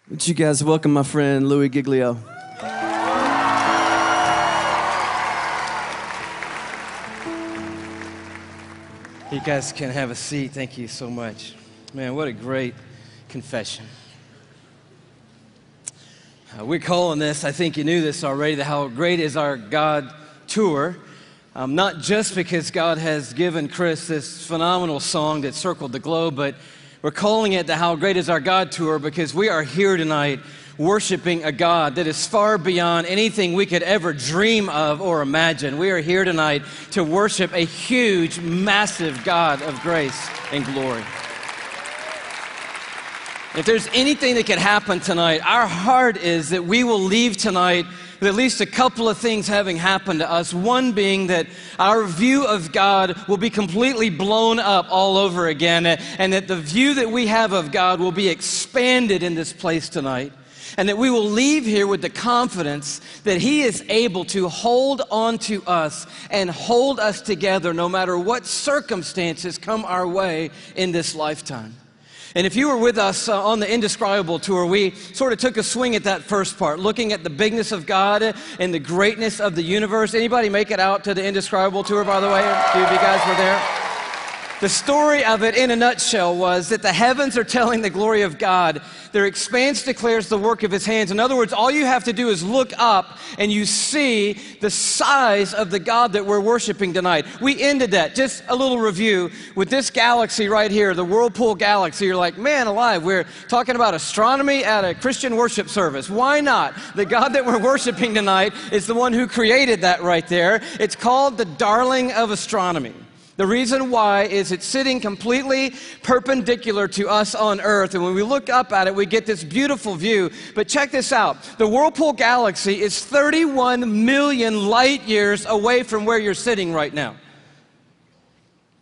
Would you guys welcome my friend Louie Giglio? You guys can have a seat. Thank you so much. Man, what a great confession. We're calling this, I think you knew this already, the How Great Is Our God Tour. Not just because God has given Chris this phenomenal song that circled the globe, but we're calling it the How Great Is Our God Tour because we are here tonight worshiping a God that is far beyond anything we could ever dream of or imagine. We are here tonight to worship a huge, massive God of grace and glory. If there's anything that could happen tonight, our heart is that we will leave tonight with at least a couple of things having happened to us. One being that our view of God will be completely blown up all over again, and that the view that we have of God will be expanded in this place tonight. And that we will leave here with the confidence that He is able to hold on to us and hold us together no matter what circumstances come our way in this lifetime. And if you were with us on the Indescribable Tour, we sort of took a swing at that first part, looking at the bigness of God and the greatness of the universe. Anybody make it out to the Indescribable Tour, by the way? A few of you guys were there. The story of it in a nutshell was that the heavens are telling the glory of God. Their expanse declares the work of His hands. In other words, all you have to do is look up and you see the size of the God that we're worshiping tonight. We ended that, just a little review, with this galaxy right here, the Whirlpool Galaxy. You're like, man alive, we're talking about astronomy at a Christian worship service. Why not? The God that we're worshiping tonight is the one who created that right there. It's called the darling of astronomy. The reason why is it's sitting completely perpendicular to us on Earth, and when we look up at it, we get this beautiful view. But check this out. The Whirlpool Galaxy is 31 million light years away from where you're sitting right now.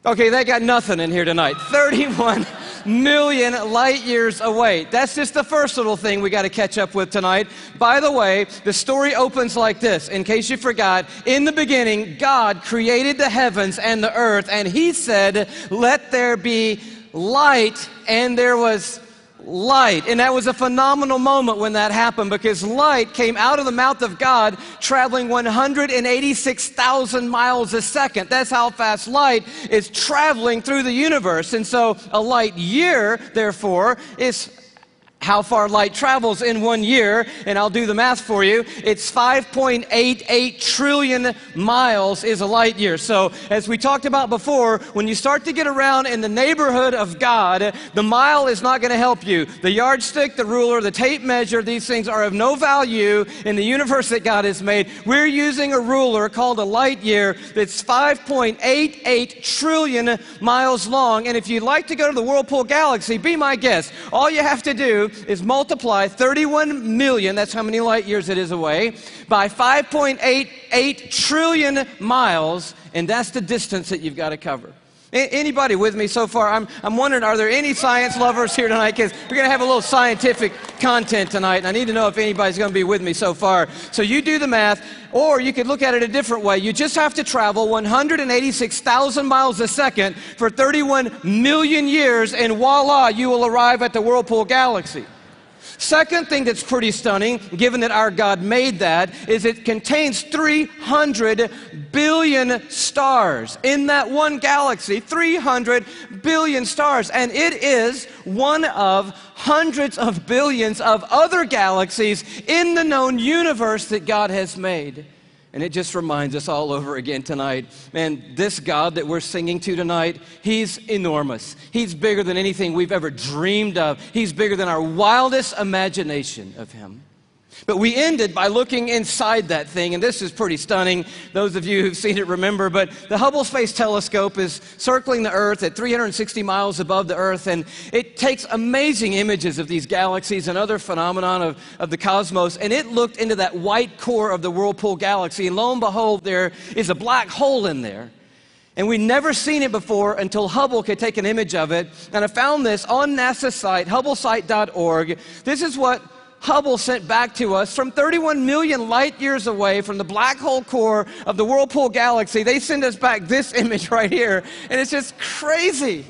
Okay, they got nothing in here tonight. 31 million light years away. That's just the first little thing we got to catch up with tonight. By the way, the story opens like this. In case you forgot, in the beginning, God created the heavens and the earth, and He said, "Let there be light," and there was light. And that was a phenomenal moment when that happened, because light came out of the mouth of God traveling 186,000 miles a second. That's how fast light is traveling through the universe. And so a light year, therefore, is how far light travels in 1 year, and I'll do the math for you. It's 5.88 trillion miles is a light year. So as we talked about before, when you start to get around in the neighborhood of God, the mile is not going to help you. The yardstick, the ruler, the tape measure, these things are of no value in the universe that God has made. We're using a ruler called a light year that's 5.88 trillion miles long. And if you'd like to go to the Whirlpool Galaxy, be my guest. All you have to do is multiply 31 million, that's how many light years it is away, by 5.88 trillion miles, and that's the distance that you've got to cover. Anybody with me so far? I'm wondering, are there any science lovers here tonight? Because we're going to have a little scientific content tonight, and I need to know if anybody's going to be with me so far. So you do the math, or you could look at it a different way. You just have to travel 186,000 miles a second for 31 million years, and voila, you will arrive at the Whirlpool Galaxy. Second thing that's pretty stunning, given that our God made that, is it contains 300 billion stars. In that one galaxy, 300 billion stars. And it is one of hundreds of billions of other galaxies in the known universe that God has made. And it just reminds us all over again tonight, man, this God that we're singing to tonight, He's enormous. He's bigger than anything we've ever dreamed of. He's bigger than our wildest imagination of Him. But we ended by looking inside that thing, and this is pretty stunning. Those of you who've seen it remember, but the Hubble Space Telescope is circling the Earth at 360 miles above the Earth, and it takes amazing images of these galaxies and other phenomena of the cosmos, and it looked into that white core of the Whirlpool Galaxy, and lo and behold, there is a black hole in there. And we'd never seen it before until Hubble could take an image of it, and I found this on NASA's site, hubblesite.org. This is what Hubble sent back to us from 31 million light years away from the black hole core of the Whirlpool Galaxy. They send us back this image right here, and it's just crazy.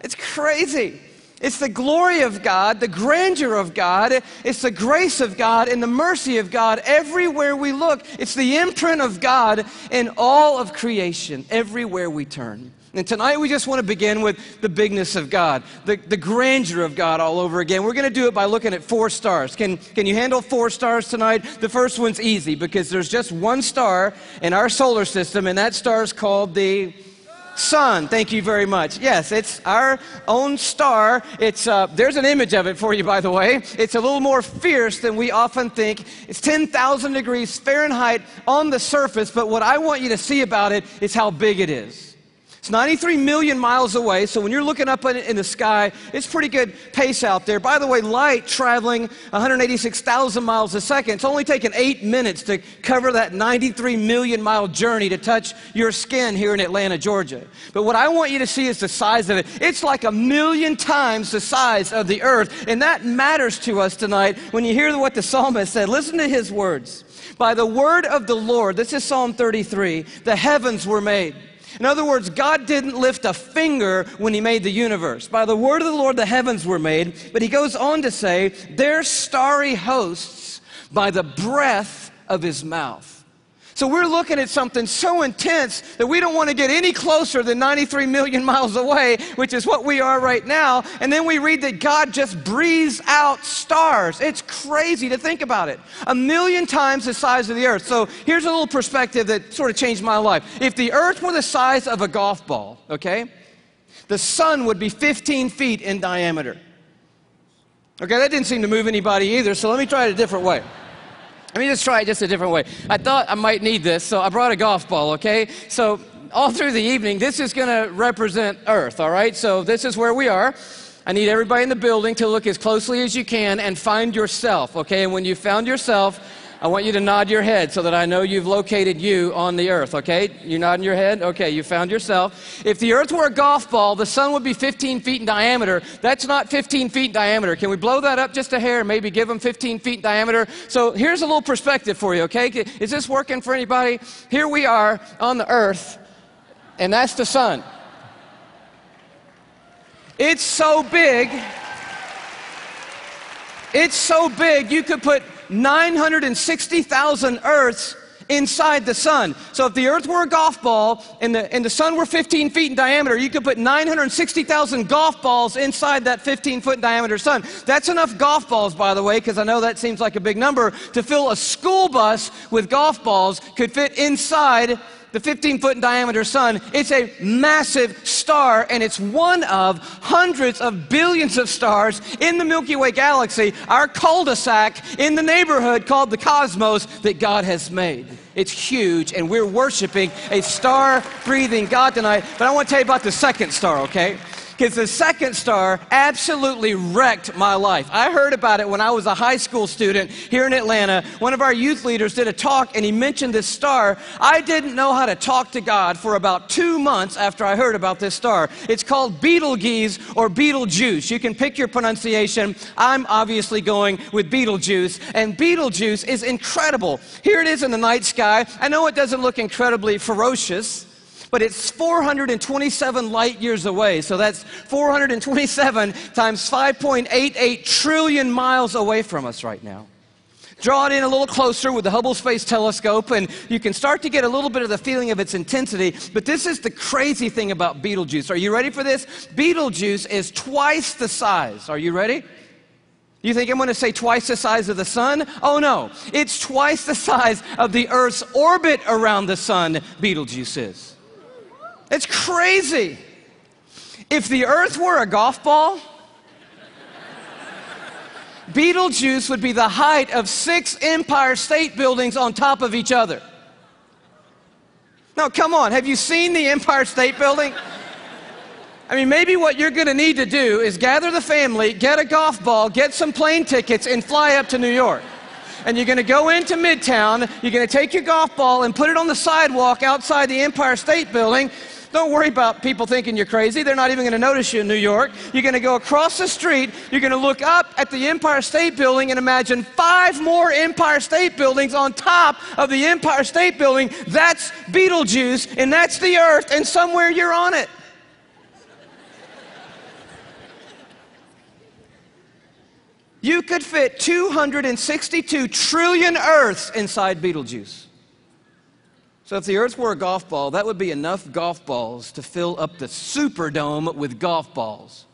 It's crazy. It's the glory of God, the grandeur of God. It's the grace of God and the mercy of God everywhere we look. It's the imprint of God in all of creation, everywhere we turn. And tonight we just want to begin with the bigness of God, the grandeur of God all over again. We're going to do it by looking at 4 stars. Can you handle 4 stars tonight? The first one's easy because there's just one star in our solar system, and that star is called the sun. Thank you very much. Yes, it's our own star. There's an image of it for you, by the way. It's a little more fierce than we often think. It's 10,000 degrees Fahrenheit on the surface, but what I want you to see about it is how big it is. It's 93 million miles away, so when you're looking up in the sky, it's pretty good pace out there. By the way, light traveling 186,000 miles a second. It's only taken 8 minutes to cover that 93 million mile journey to touch your skin here in Atlanta, Georgia. But what I want you to see is the size of it. It's like 1,000,000 times the size of the earth, and that matters to us tonight when you hear what the psalmist said. Listen to his words. By the word of the Lord, this is Psalm 33, the heavens were made. In other words, God didn't lift a finger when he made the universe. By the word of the Lord, the heavens were made. But he goes on to say, their starry hosts by the breath of his mouth. So we're looking at something so intense that we don't want to get any closer than 93 million miles away, which is what we are right now. And then we read that God just breathes out stars. It's crazy to think about it. 1,000,000 times the size of the earth. So here's a little perspective that sort of changed my life. If the earth were the size of a golf ball, okay, the sun would be 15 feet in diameter. Okay, that didn't seem to move anybody either, so let me try it a different way. Let me just try it just a different way. I thought I might need this, so I brought a golf ball, okay? So all through the evening, this is going to represent Earth, all right? So this is where we are. I need everybody in the building to look as closely as you can and find yourself, okay? And when you found yourself, I want you to nod your head so that I know you've located you on the earth, okay? You nodding your head? Okay, you found yourself. If the earth were a golf ball, the sun would be 15 feet in diameter. That's not 15 feet in diameter. Can we blow that up just a hair and maybe give them 15 feet in diameter? So here's a little perspective for you, okay? Is this working for anybody? Here we are on the earth, and that's the sun. It's so big. It's so big you could put 960,000 Earths inside the sun. So if the earth were a golf ball and the sun were 15 feet in diameter, you could put 960,000 golf balls inside that 15-foot diameter sun. That's enough golf balls, by the way, because I know that seems like a big number, to fill a school bus with golf balls could fit inside the 15-foot in diameter sun. It's a massive star, and it's one of hundreds of billions of stars in the Milky Way galaxy, our cul-de-sac in the neighborhood called the cosmos that God has made. It's huge, and we're worshiping a star-breathing God tonight. But I want to tell you about the second star, okay? Because the second star absolutely wrecked my life. I heard about it when I was a high school student here in Atlanta. One of our youth leaders did a talk, and he mentioned this star. I didn't know how to talk to God for about 2 months after I heard about this star. It's called Betelgeuse or Betelgeuse. You can pick your pronunciation. I'm obviously going with Betelgeuse, and Betelgeuse is incredible. Here it is in the night sky. I know it doesn't look incredibly ferocious, but it's 427 light years away. So that's 427 times 5.88 trillion miles away from us right now. Draw it in a little closer with the Hubble Space Telescope, and you can start to get a little bit of the feeling of its intensity. But this is the crazy thing about Betelgeuse. Are you ready for this? Betelgeuse is twice the size. Are you ready? You think I'm going to say twice the size of the sun? Oh no, it's twice the size of the Earth's orbit around the sun, Betelgeuse is. It's crazy. If the earth were a golf ball, Betelgeuse would be the height of 6 Empire State Buildings on top of each other. Now, come on, have you seen the Empire State Building? I mean, maybe what you're going to need to do is gather the family, get a golf ball, get some plane tickets, and fly up to New York. And you're going to go into Midtown, you're going to take your golf ball and put it on the sidewalk outside the Empire State Building. Don't worry about people thinking you're crazy. They're not even going to notice you in New York. You're going to go across the street. You're going to look up at the Empire State Building and imagine 5 more Empire State Buildings on top of the Empire State Building. That's Betelgeuse, and that's the earth, and somewhere you're on it. You could fit 262 trillion Earths inside Betelgeuse. So if the Earth were a golf ball, that would be enough golf balls to fill up the Superdome with golf balls.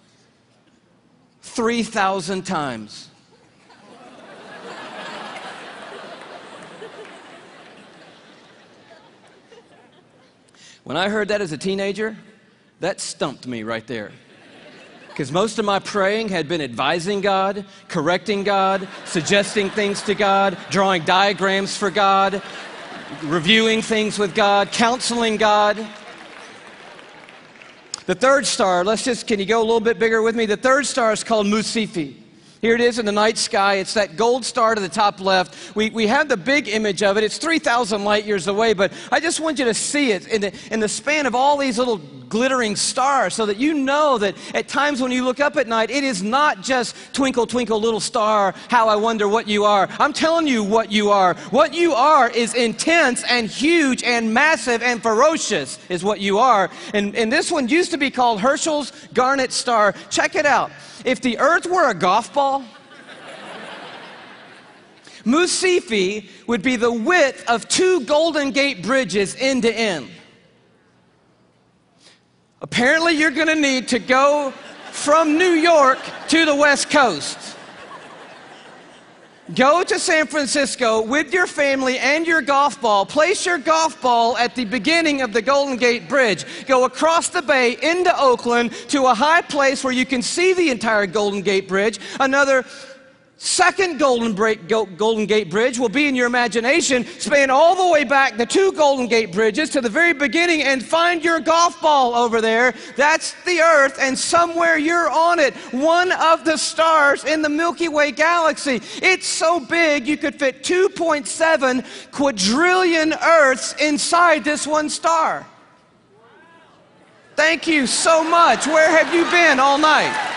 3,000 times. When I heard that as a teenager, that stumped me right there. Because most of my praying had been advising God, correcting God, suggesting things to God, drawing diagrams for God, reviewing things with God, counseling God. The third star, can you go a little bit bigger with me? The third star is called Musifi. Here it is in the night sky. It's that gold star to the top left. We have the big image of it. It's 3,000 light years away, but I just want you to see it in the span of all these little glittering stars so that you know that at times when you look up at night, it is not just twinkle, twinkle, little star, how I wonder what you are. I'm telling you what you are. What you are is intense and huge and massive and ferocious is what you are. And this one used to be called Herschel's Garnet Star. Check it out. If the Earth were a golf ball, Musifi would be the width of 2 Golden Gate bridges end to end. Apparently, you're going to need to go from New York to the West Coast. Go to San Francisco with your family and your golf ball. Place your golf ball at the beginning of the Golden Gate Bridge. Go across the bay into Oakland to a high place where you can see the entire Golden Gate Bridge. Another second Golden Gate Bridge will be in your imagination. Span all the way back the 2 Golden Gate Bridges to the very beginning and find your golf ball over there. That's the Earth, and somewhere you're on it. One of the stars in the Milky Way galaxy. It's so big you could fit 2.7 quadrillion Earths inside this one star. Thank you so much. Where have you been all night?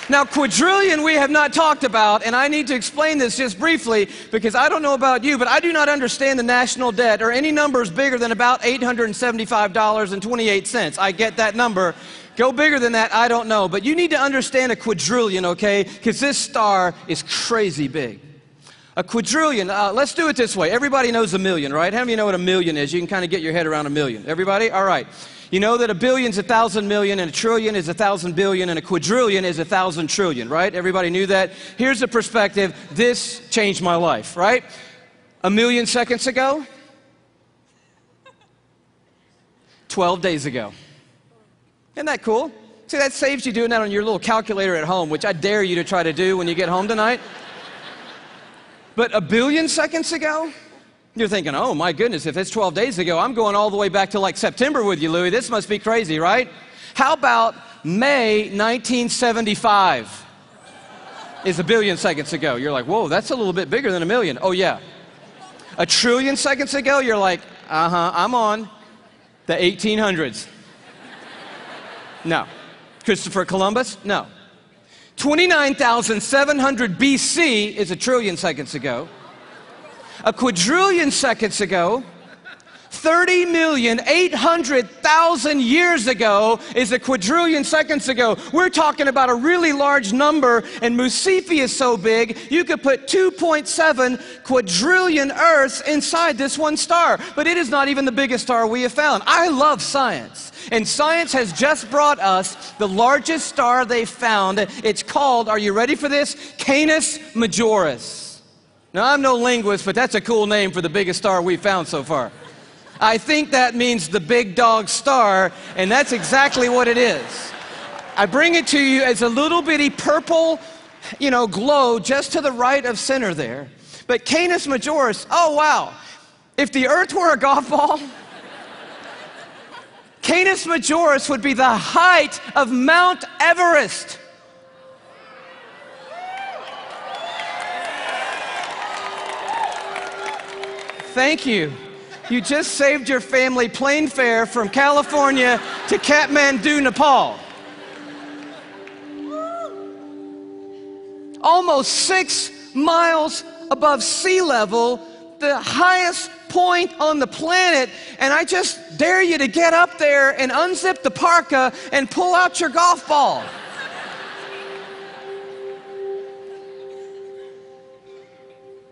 Now, quadrillion we have not talked about, and I need to explain this just briefly because I don't know about you, but I do not understand the national debt or any numbers bigger than about $875.28. I get that number. Go bigger than that, I don't know. But you need to understand a quadrillion, okay? Because this star is crazy big. A quadrillion, let's do it this way. Everybody knows a million, right? How many of you know what a million is? You can kind of get your head around a million. Everybody? All right. You know that a billion's 1,000 million, and a trillion is 1,000 billion, and a quadrillion is 1,000 trillion, right? Everybody knew that? Here's the perspective. This changed my life, right? A million seconds ago, 12 days ago. Isn't that cool? See, that saves you doing that on your little calculator at home, which I dare you to try to do when you get home tonight. But a billion seconds ago? You're thinking, oh my goodness, if it's 12 days ago, I'm going all the way back to like September with you, Louie. This must be crazy, right? How about May 1975 is a billion seconds ago? You're like, whoa, that's a little bit bigger than a million. Oh yeah. A trillion seconds ago, you're like, I'm on the 1800s. No. Christopher Columbus? No. 29,700 BC is a trillion seconds ago. A quadrillion seconds ago, 30,800,000 years ago is a quadrillion seconds ago. We're talking about a really large number, and Musifi is so big, you could put 2.7 quadrillion Earths inside this one star. But it is not even the biggest star we have found. I love science. And science has just brought us the largest star they've found. It's called, are you ready for this? Canis Majoris. Now, I'm no linguist, but that's a cool name for the biggest star we've found so far. I think that means the big dog star, and that's exactly what it is. I bring it to you as a little bitty purple, glow just to the right of center there. But Canis Majoris, oh wow. If the Earth were a golf ball, Canis Majoris would be the height of Mount Everest. Thank you. You just saved your family plane fare from California to Kathmandu, Nepal. Almost 6 miles above sea level, the highest point on the planet, and I just dare you to get up there and unzip the parka and pull out your golf ball.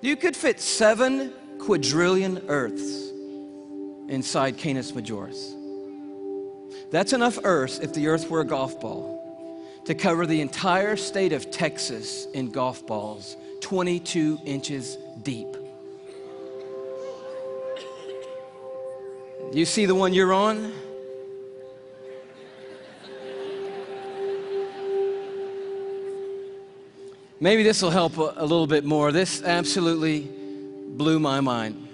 You could fit 7 quadrillion Earths inside Canis Majoris. That's enough Earths, if the Earth were a golf ball, to cover the entire state of Texas in golf balls, 22 inches deep. You see the one you're on? Maybe this will help a little bit more. This absolutely blew my mind.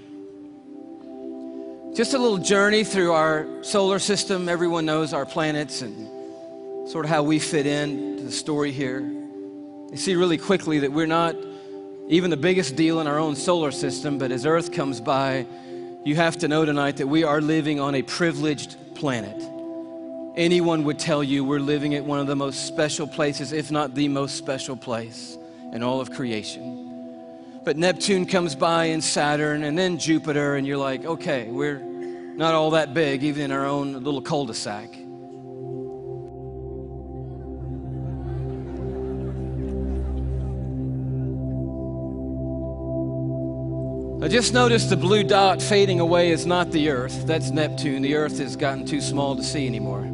Just a little journey through our solar system. Everyone knows our planets and sort of how we fit in to the story here. You see really quickly that we're not even the biggest deal in our own solar system, but as Earth comes by, you have to know tonight that we are living on a privileged planet. Anyone would tell you we're living at one of the most special places, if not the most special place in all of creation. But Neptune comes by and Saturn and then Jupiter, and you're like, okay, we're not all that big, even in our own little cul-de-sac. I just noticed the blue dot fading away is not the Earth. That's Neptune. The Earth has gotten too small to see anymore.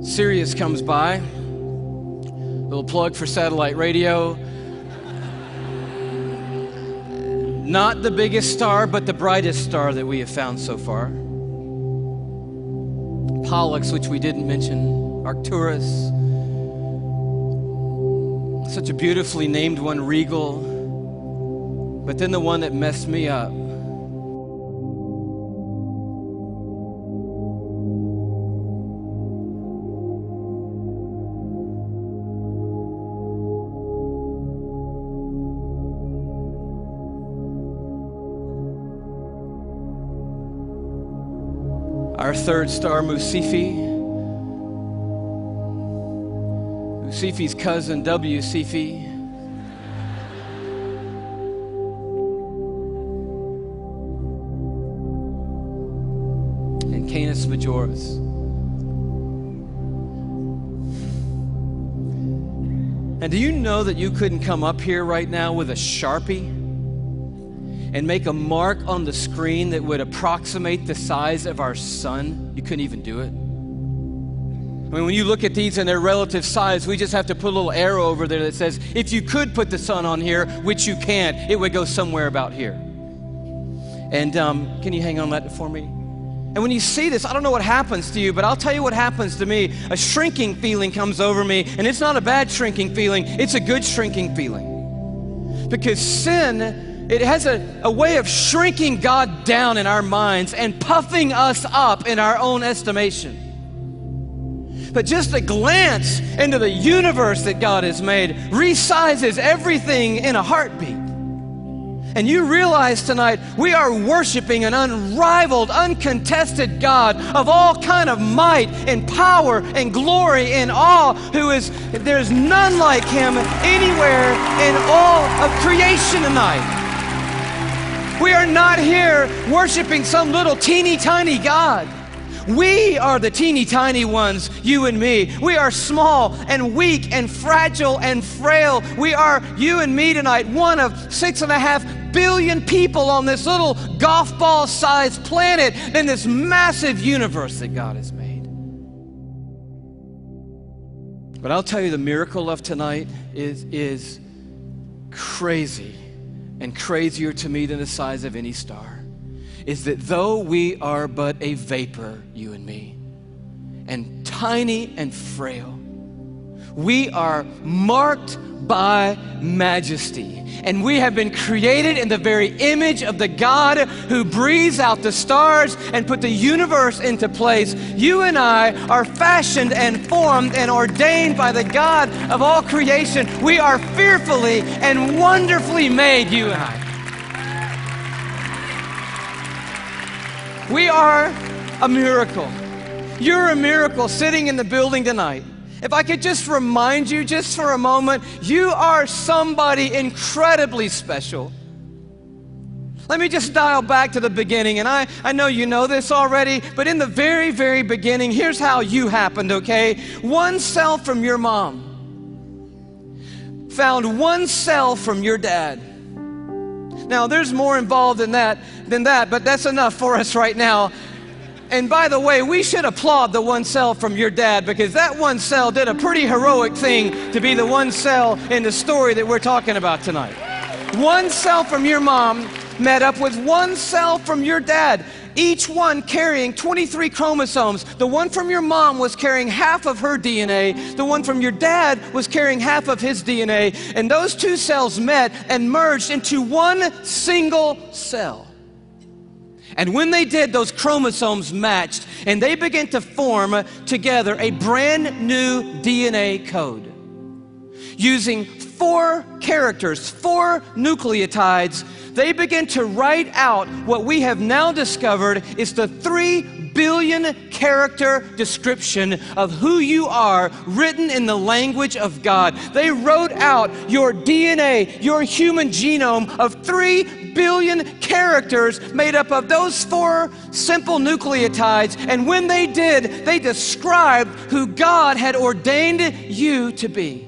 Sirius comes by. Little plug for satellite radio. Not the biggest star, but the brightest star that we have found so far. Pollux, which we didn't mention. Arcturus. Such a beautifully named one, Regal. But then the one that messed me up. Our third star, Musifi. Musifi's cousin, W. Cephei. And Canis Majoris. And do you know that you couldn't come up here right now with a Sharpie and make a mark on the screen that would approximate the size of our sun? You couldn't even do it. I mean, when you look at these in their relative size, we just have to put a little arrow over there that says, if you could put the sun on here, which you can't, it would go somewhere about here. And can you hang on that for me? And when you see this, I don't know what happens to you, but I'll tell you what happens to me. A shrinking feeling comes over me, and it's not a bad shrinking feeling, it's a good shrinking feeling. Because sin, it has a way of shrinking God down in our minds and puffing us up in our own estimation. But just a glance into the universe that God has made resizes everything in a heartbeat. And you realize tonight we are worshiping an unrivaled, uncontested God of all kind of might and power and glory and awe, there's none like him anywhere in all of creation tonight. We are not here worshiping some little teeny tiny God. We are the teeny tiny ones, you and me. We are small and weak and fragile and frail. We are, you and me tonight, one of 6.5 billion people on this little golf ball sized planet in this massive universe that God has made. But I'll tell you, the miracle of tonight is crazy, and crazier to me than the size of any star, is that though we are but a vapor, you and me, and tiny and frail, we are marked by majesty. And we have been created in the very image of the God who breathes out the stars and put the universe into place. You and I are fashioned and formed and ordained by the God of all creation. We are fearfully and wonderfully made, you and I. We are a miracle. You're a miracle sitting in the building tonight. If I could just remind you just for a moment, you are somebody incredibly special. Let me just dial back to the beginning, and I know you know this already, but in the very, very beginning, here's how you happened, okay? One cell from your mom found one cell from your dad. Now, there's more involved in that than that, but that's enough for us right now. And by the way, we should applaud the one cell from your dad, because that one cell did a pretty heroic thing to be the one cell in the story that we're talking about tonight. One cell from your mom met up with one cell from your dad, each one carrying 23 chromosomes. The one from your mom was carrying half of her DNA. The one from your dad was carrying half of his DNA. And those two cells met and merged into one single cell. And when they did, those chromosomes matched, and they began to form together a brand new DNA code. Using 4 characters, 4 nucleotides, they begin to write out what we have now discovered is the 3 billion character description of who you are, written in the language of God. They wrote out your DNA, your human genome of 3 billion characters made up of those 4 simple nucleotides. And when they did, they described who God had ordained you to be.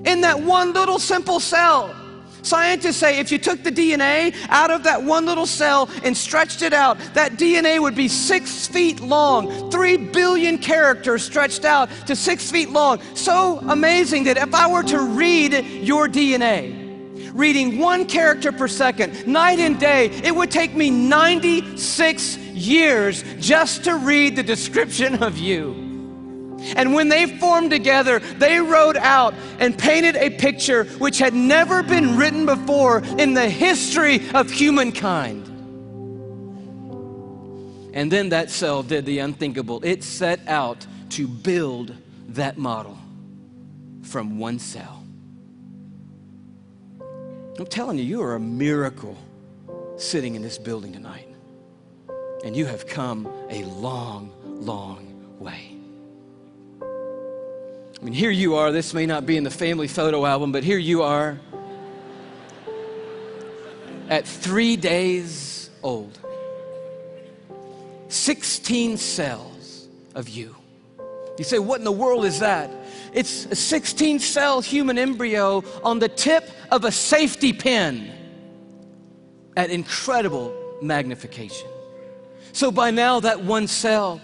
In that one little simple cell. Scientists say if you took the DNA out of that one little cell and stretched it out, that DNA would be 6 feet long. 3 billion characters stretched out to 6 feet long. So amazing that if I were to read your DNA, reading 1 character per second, night and day, it would take me 96 years just to read the description of you. And when they formed together, they wrote out and painted a picture which had never been written before in the history of humankind. And then that cell did the unthinkable. It set out to build that model from one cell. I'm telling you, you are a miracle sitting in this building tonight. And you have come a long, long way. I mean, here you are. This may not be in the family photo album, but here you are at 3 days old. 16 cells of you. You say, what in the world is that? It's a 16-cell human embryo on the tip of a safety pin at incredible magnification. So by now, that one cell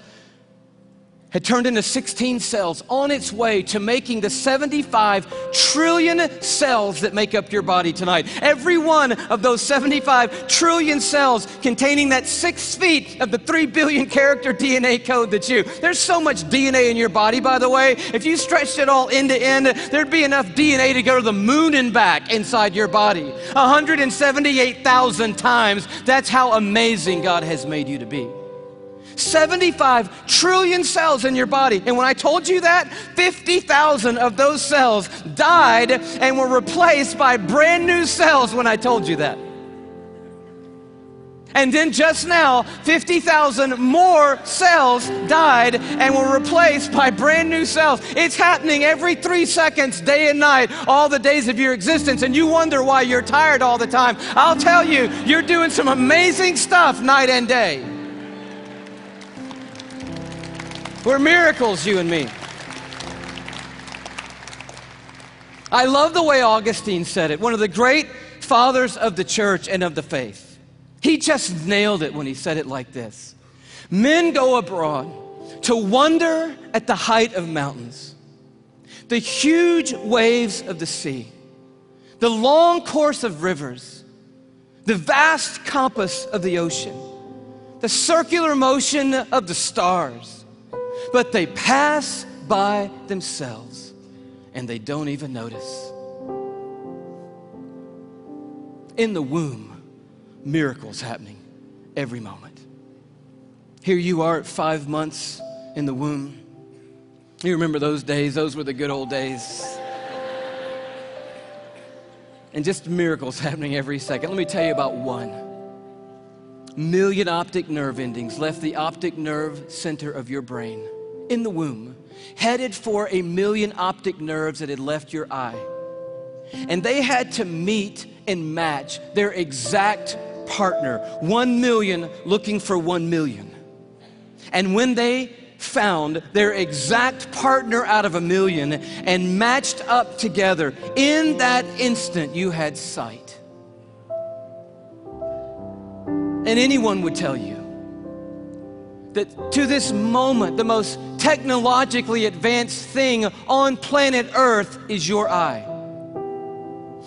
had turned into 16 cells on its way to making the 75 trillion cells that make up your body tonight. Every one of those 75 trillion cells containing that 6 feet of the 3 billion character DNA code that's you. There's so much DNA in your body, by the way. If you stretched it all end to end, there'd be enough DNA to go to the moon and back inside your body. 178,000 times. That's how amazing God has made you to be. 75 trillion cells in your body. And when I told you that, 50,000 of those cells died and were replaced by brand new cells when I told you that. And then just now, 50,000 more cells died and were replaced by brand new cells. It's happening every 3 seconds, day and night, all the days of your existence. And you wonder why you're tired all the time. I'll tell you, you're doing some amazing stuff night and day. We're miracles, you and me. I love the way Augustine said it, one of the great fathers of the church and of the faith. He just nailed it when he said it like this. Men go abroad to wonder at the height of mountains, the huge waves of the sea, the long course of rivers, the vast compass of the ocean, the circular motion of the stars. But they pass by themselves and they don't even notice. In the womb, miracles happening every moment. Here you are at 5 months in the womb. You remember those days? Those were the good old days. And just miracles happening every second. Let me tell you about one. 1 million optic nerve endings left the optic nerve center of your brain in the womb, headed for 1 million optic nerves that had left your eye. And they had to meet and match their exact partner, 1 million looking for 1 million. And when they found their exact partner out of 1 million and matched up together, in that instant you had sight. And anyone would tell you that to this moment, the most technologically advanced thing on planet Earth is your eye.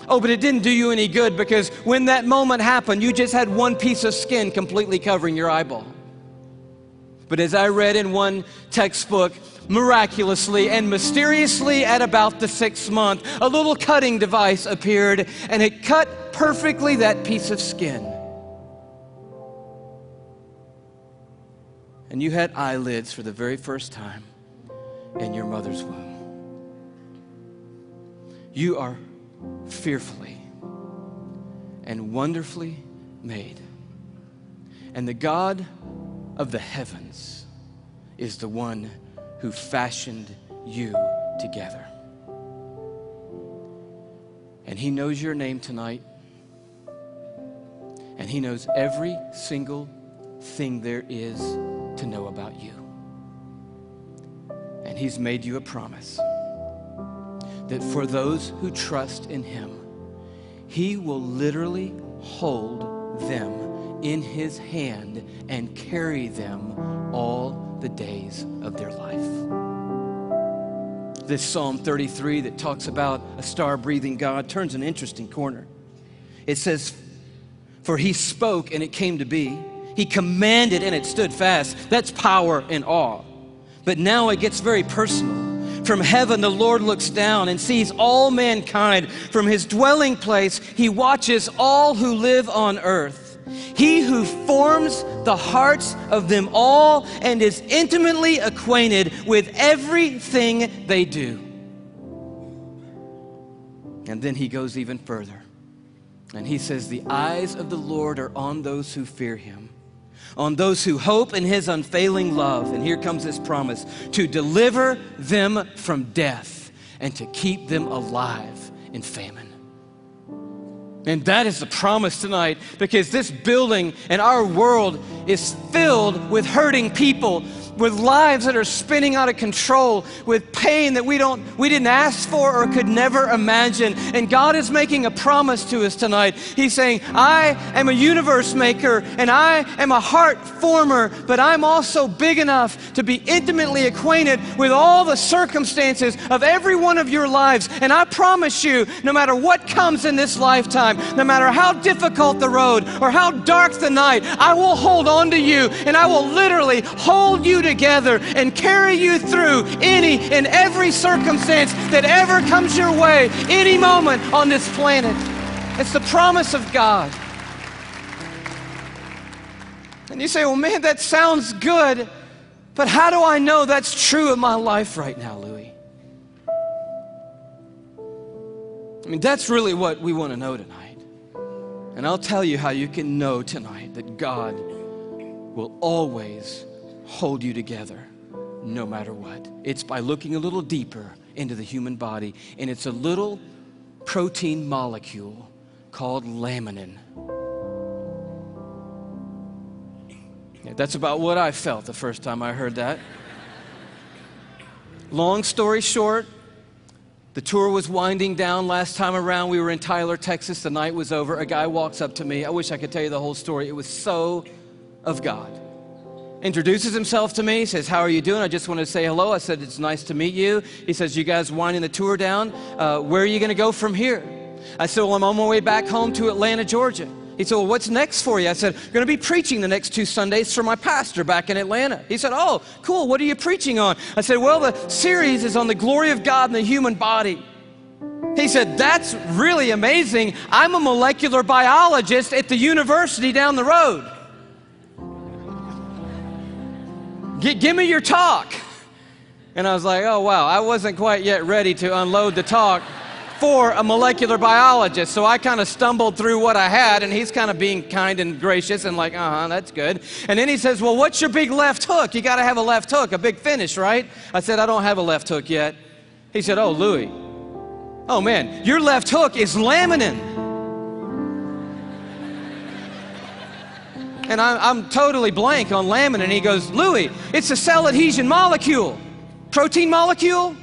Oh, but it didn't do you any good, because when that moment happened, you just had one piece of skin completely covering your eyeball. But as I read in one textbook, miraculously and mysteriously at about the 6th month, a little cutting device appeared, and it cut perfectly that piece of skin. And you had eyelids for the very first time in your mother's womb. You are fearfully and wonderfully made. And the God of the heavens is the one who fashioned you together. And He knows your name tonight. And He knows every single thing there is to know about you. And He's made you a promise that for those who trust in Him, He will literally hold them in His hand and carry them all the days of their life. This Psalm 33 that talks about a star-breathing God turns an interesting corner. It says, "For He spoke and it came to be. He commanded and it stood fast." That's power and awe. But now it gets very personal. From heaven, the Lord looks down and sees all mankind. From His dwelling place, He watches all who live on earth. He who forms the hearts of them all and is intimately acquainted with everything they do. And then He goes even further. And He says, "The eyes of the Lord are on those who fear Him, on those who hope in His unfailing love." And here comes this promise: to deliver them from death and to keep them alive in famine. And that is the promise tonight, because this building and our world is filled with hurting people, with lives that are spinning out of control, with pain that we didn't ask for or could never imagine. And God is making a promise to us tonight. He's saying, "I am a universe maker and I am a heart former, but I'm also big enough to be intimately acquainted with all the circumstances of every one of your lives. And I promise you, no matter what comes in this lifetime, no matter how difficult the road or how dark the night, I will hold on to you, and I will literally hold you together and carry you through any and every circumstance that ever comes your way, any moment on this planet." It's the promise of God. And you say, "Well, man, that sounds good, but how do I know that's true in my life right now, Louie?" I mean, that's really what we want to know tonight. And I'll tell you how you can know tonight that God will always hold you together no matter what. It's by looking a little deeper into the human body, and it's a little protein molecule called laminin. Yeah, that's about what I felt the first time I heard that. Long story short, the tour was winding down. Last time around, we were in Tyler, Texas. The night was over. A guy walks up to me. I wish I could tell you the whole story. It was so of God. Introduces himself to me, says, "How are you doing? I just wanted to say hello." I said, "It's nice to meet you." He says, "You guys winding the tour down? Where are you going to go from here?" I said, "Well, I'm on my way back home to Atlanta, Georgia." He said, "Well, what's next for you?" I said, "I'm going to be preaching the next 2 Sundays for my pastor back in Atlanta." He said, "Oh, cool. What are you preaching on?" I said, "Well, the series is on the glory of God in the human body." He said, "That's really amazing. I'm a molecular biologist at the university down the road. Give me your talk." And I was like, oh, wow, I wasn't quite yet ready to unload the talk for a molecular biologist. So I kind of stumbled through what I had, and he's kind of being kind and gracious and like, that's good. And then he says, "Well, what's your big left hook? You got to have a left hook, a big finish, right?" I said, "I don't have a left hook yet." He said, "Oh, Louie, Oh man, your left hook is laminin. And I'm totally blank on laminin. He goes, Louie, it's a cell adhesion molecule. Protein molecule?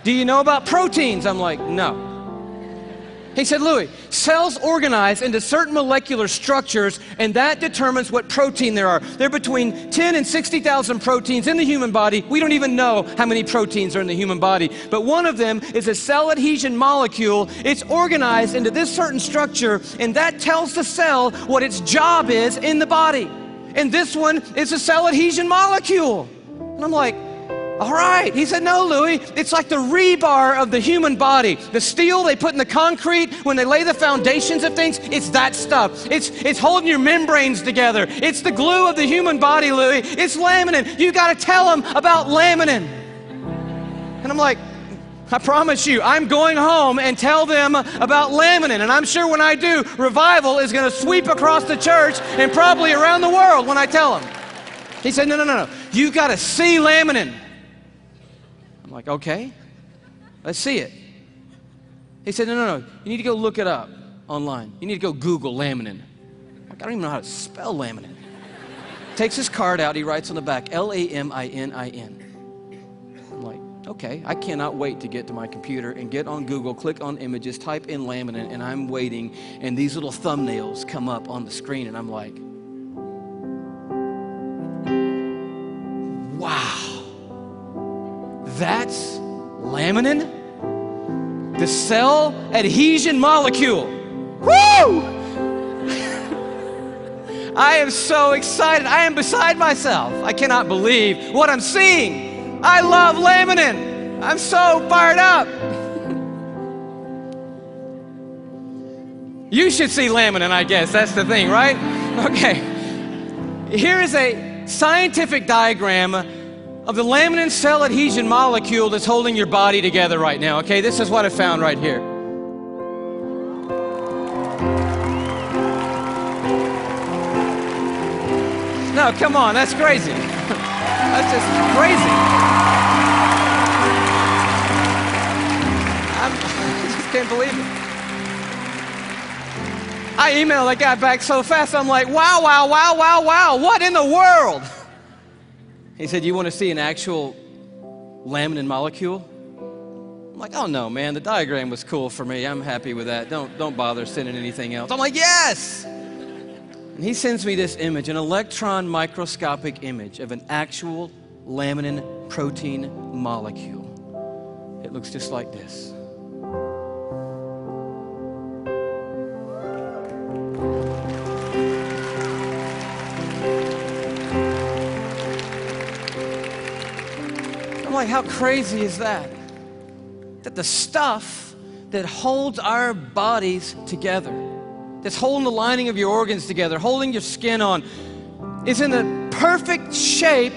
Do you know about proteins? I'm like, no. He said, Louie, cells organize into certain molecular structures, and that determines what protein there are. There are between 10 and 60,000 proteins in the human body. We don't even know how many proteins are in the human body. But one of them is a cell adhesion molecule. It's organized into this certain structure, and that tells the cell what its job is in the body. And this one is a cell adhesion molecule. And I'm like, all right. He said, no, Louie, it's like the rebar of the human body. The steel they put in the concrete when they lay the foundations of things, it's that stuff. It's holding your membranes together. It's the glue of the human body, Louie. It's laminin. You got to tell them about laminin. And I'm like, I promise you, I'm going home and tell them about laminin. And I'm sure when I do, revival is going to sweep across the church and probably around the world when I tell them. He said, no. You got to see laminin. I'm like, okay, let's see it. He said, no. You need to go look it up online. You need to go Google laminin. I'm like, I don't even know how to spell laminin. Takes his card out. He writes on the back, Laminin. I'm like, okay, I cannot wait to get to my computer and get on Google, click on images, type in laminin, and I'm waiting, and these little thumbnails come up on the screen, and I'm like, wow. That's laminin, the cell adhesion molecule. Woo! I am so excited. I am beside myself. I cannot believe what I'm seeing. I love laminin. I'm so fired up. You should see laminin, I guess. That's the thing, right? Okay. Here is a scientific diagram of the laminin cell adhesion molecule that's holding your body together right now, okay? This is what I found right here. No, come on, that's crazy. That's just crazy. I just can't believe it. I emailed that guy back so fast, I'm like, wow, what in the world? He said, you want to see an actual laminin molecule? I'm like, oh no, man, the diagram was cool for me. I'm happy with that. Don't bother sending anything else. I'm like, yes! And he sends me this image, an electron microscopic image of an actual laminin protein molecule. It looks just like this. I'm like, how crazy is that? That the stuff that holds our bodies together, that's holding the lining of your organs together, holding your skin on, is in the perfect shape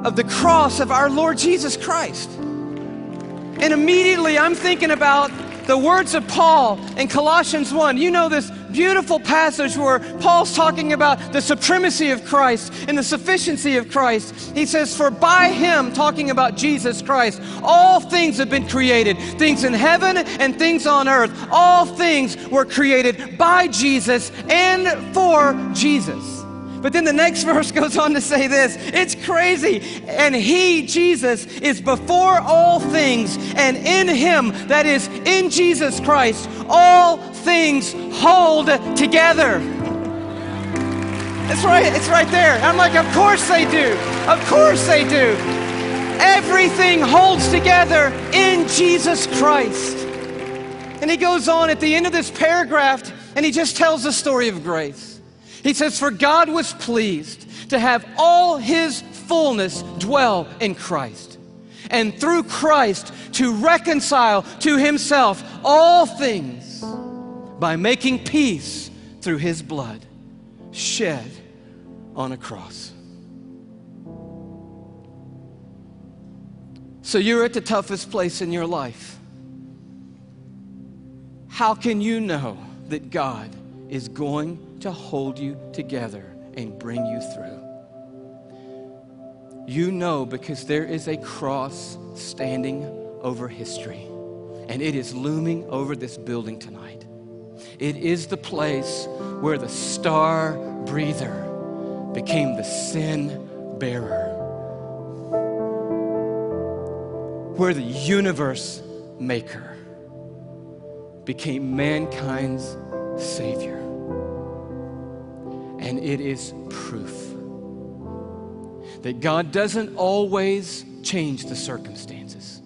of the cross of our Lord Jesus Christ. And immediately I'm thinking about the words of Paul in Colossians 1. You know this beautiful passage where Paul's talking about the supremacy of Christ and the sufficiency of Christ. He says, for by him, talking about Jesus Christ, all things have been created, things in heaven and things on earth. All things were created by Jesus and for Jesus. But then the next verse goes on to say this. It's crazy. And he, Jesus, is before all things, and in him, that is in Jesus Christ, all things hold together. It's right there. I'm like, of course they do. Of course they do. Everything holds together in Jesus Christ. And he goes on at the end of this paragraph, and he just tells the story of grace. He says, for God was pleased to have all his fullness dwell in Christ, and through Christ to reconcile to himself all things by making peace through his blood shed on a cross. So you're at the toughest place in your life. How can you know that God is going to hold you together and bring you through? You know because there is a cross standing over history, and it is looming over this building tonight. It is the place where the star breather became the sin bearer, where the universe maker became mankind's savior. And it is proof that God doesn't always change the circumstances.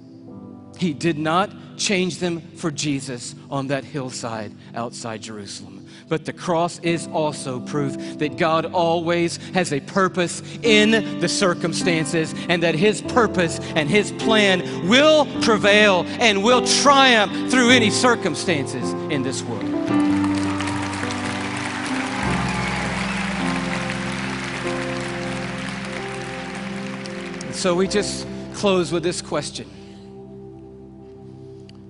He did not change them for Jesus on that hillside outside Jerusalem. But the cross is also proof that God always has a purpose in the circumstances, and that His purpose and His plan will prevail and will triumph through any circumstances in this world. And so we just close with this question.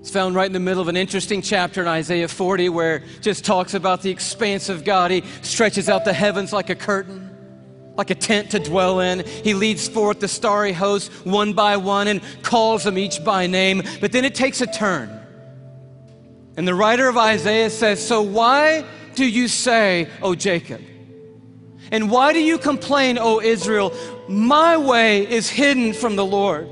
It's found right in the middle of an interesting chapter in Isaiah 40 where it just talks about the expanse of God. He stretches out the heavens like a curtain, like a tent to dwell in. He leads forth the starry host one by one and calls them each by name. But then it takes a turn. And the writer of Isaiah says, "So why do you say, O Jacob? And why do you complain, O Israel? My way is hidden from the Lord."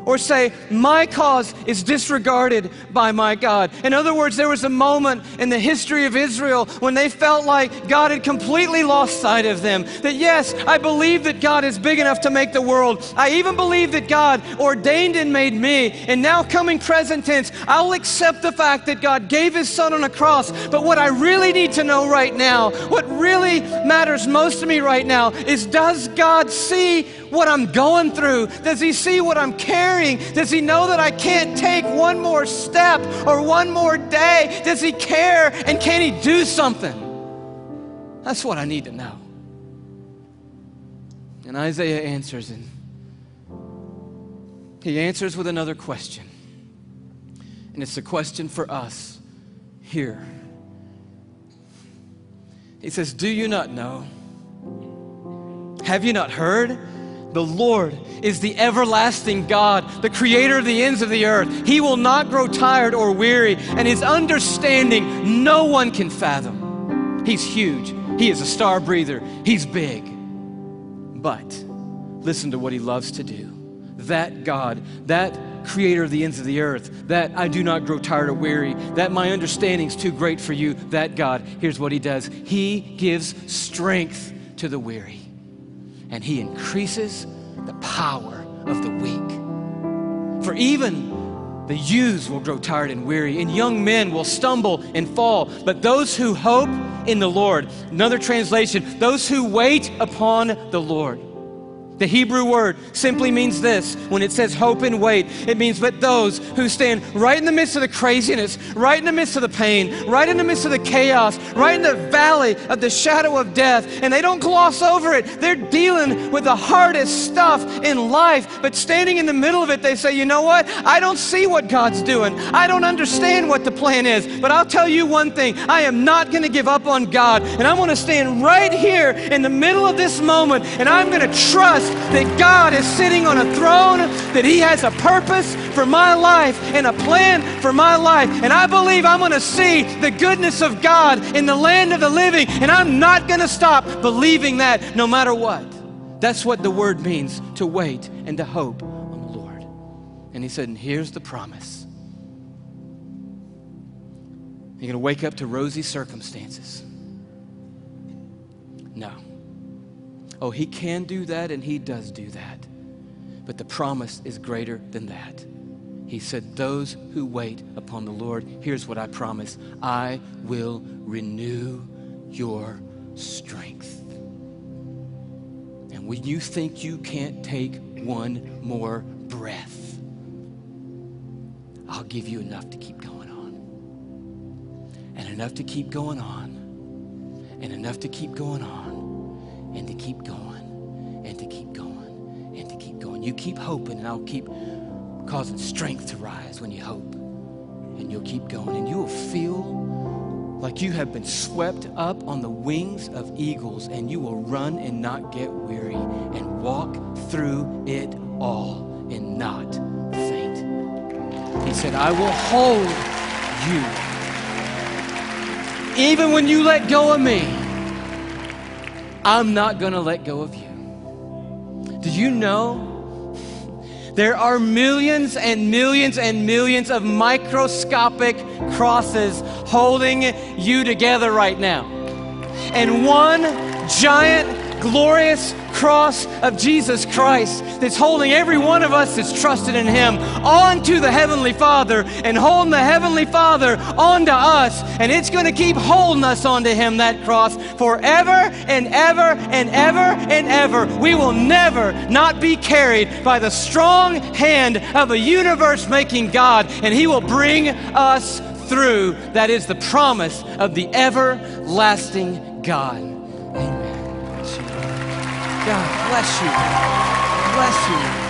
Or say, "My cause is disregarded by my God." In other words, there was a moment in the history of Israel when they felt like God had completely lost sight of them. That yes, I believe that God is big enough to make the world. I even believe that God ordained and made me. And now coming present tense, I'll accept the fact that God gave His Son on a cross. But what I really need to know right now, what really matters most to me right now is, does God see what I'm going through? Does He see what I'm carrying? Does He know that I can't take one more step or one more day? Does He care, and can He do something? That's what I need to know. And Isaiah answers, and he answers with another question. And it's a question for us here. He says, "Do you not know? Have you not heard? The Lord is the everlasting God, the creator of the ends of the earth. He will not grow tired or weary, and His understanding no one can fathom." He's huge. He is a star breather. He's big. But listen to what He loves to do. That God, that creator of the ends of the earth, that I do not grow tired or weary, that my understanding's too great for you, that God, here's what He does. He gives strength to the weary, and He increases the power of the weak. For even the youths will grow tired and weary, and young men will stumble and fall. But those who hope in the Lord, another translation, those who wait upon the Lord. The Hebrew word simply means this. When it says hope and wait, it means but those who stand right in the midst of the craziness, right in the midst of the pain, right in the midst of the chaos, right in the valley of the shadow of death, and they don't gloss over it. They're dealing with the hardest stuff in life, but standing in the middle of it, they say, "You know what? I don't see what God's doing. I don't understand what the plan is, but I'll tell you one thing. I am not going to give up on God, and I'm going to stand right here in the middle of this moment, and I'm going to trust that God is sitting on a throne, that He has a purpose for my life and a plan for my life. And I believe I'm going to see the goodness of God in the land of the living, and I'm not going to stop believing that no matter what." That's what the word means, to wait and to hope on the Lord. And He said, and here's the promise. You're going to wake up to rosy circumstances. No. Oh, He can do that, and He does do that. But the promise is greater than that. He said, those who wait upon the Lord, here's what I promise: I will renew your strength. And when you think you can't take one more breath, I'll give you enough to keep going on. And enough to keep going on. And enough to keep going on. And to keep going, and to keep going, and to keep going. You keep hoping, and I'll keep causing strength to rise when you hope. And you'll keep going, and you will feel like you have been swept up on the wings of eagles, and you will run and not get weary, and walk through it all and not faint He said, I will hold you. Even when you let go of me, I'm not going to let go of you. Did you know there are millions and millions and millions of microscopic crosses holding you together right now? And one giant, glorious cross of Jesus Christ that's holding every one of us that's trusted in Him onto the Heavenly Father and holding the Heavenly Father onto us. And it's going to keep holding us onto Him, that cross, forever and ever and ever and ever. We will never not be carried by the strong hand of a universe-making God, and He will bring us through. That is the promise of the everlasting God. Amen. God bless you. Bless you.